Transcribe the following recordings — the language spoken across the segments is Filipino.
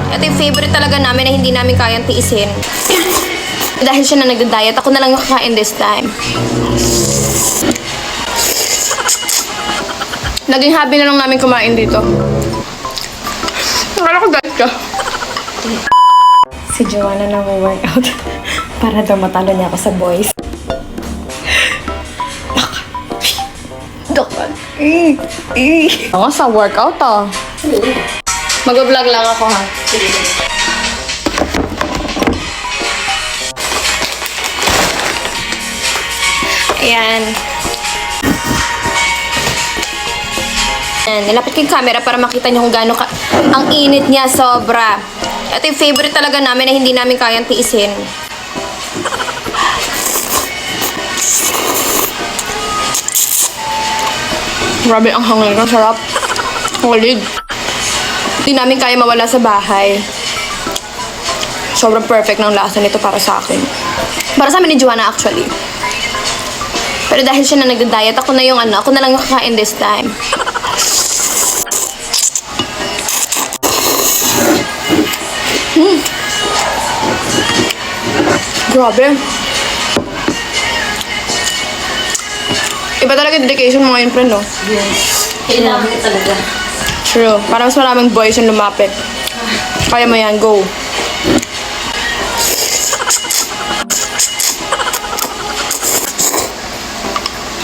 Ito yung favorite talaga namin na hindi namin kayang tiisin. Dahil siya na nagda-diet, ako na lang yung kakain this time. Naging hobby na lang namin kumain dito. Akala ko diet ka. Si Joanna na workout para daw matalo niya ako sa boys. Dakan. Ako sa workout ah. Mag-vlog lang ako ha. Ayan. Ayan. Nilapit ko yung camera para makita niyo kung gaano ang init niya, sobra. Ito yung favorite talaga namin na hindi namin kayang tiisin. Grabe ang hangin. Ang sarap. Solid. Hindi namin kaya mawala sa bahay. Sobrang perfect ng lasa nito para sa akin. Para sa amin ni Joanna actually. Pero dahil siya na nagda-diet, ako na lang yung kakain this time. Grabe. Iba talaga dedication mo ngayon, friend, no? Yes. Kailangan ko talaga. True. Para mas maraming boys yung lumapit. Kaya mo yan, go.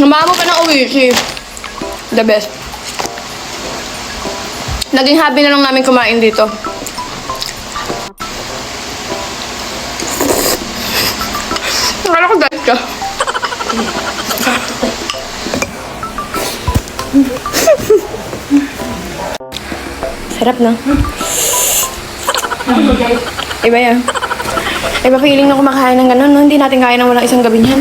Namahan mo pa ng uwishi. The best. Naging hobby na lang namin kumain dito. Akala ko diet ka. Sarap na. Iba yan. Iba feeling na kumakain ng gano'n, no? Hindi natin kaya ng walang isang gabi niyan.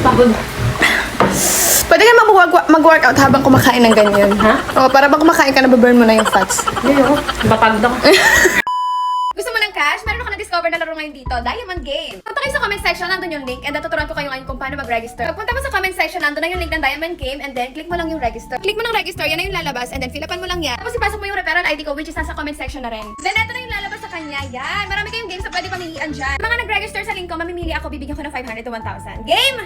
Pagod. Pwede ka mag-workout habang kumakain ng ganyan. Ha? O, para bang kumakain ka, nababurn mo na yung fats. Hindi ako. Bapagod ako. Gusto mo ng cash? Meron ako na-discover na laro ngayon dito, Diamond Game. Punta kayo sa comment section, nandun yung link, and tuturuan ko kayo ngayon kung paano mag-register. Pagpunta mo sa comment section, nandun na yung link ng Diamond Game, and then click mo lang yung register. Click mo ng register, yan na yung lalabas, and then fill upan mo lang yan. Tapos ipasok mo yung referral ID ko, which is nasa comment section na rin. Then ito na yung lalabas sa kanya, yan. Marami kayong games na pwede pamilian dyan. Mga nag-register sa link ko, mamimili ako, bibigyan ko ng 500 to 1,000. Game!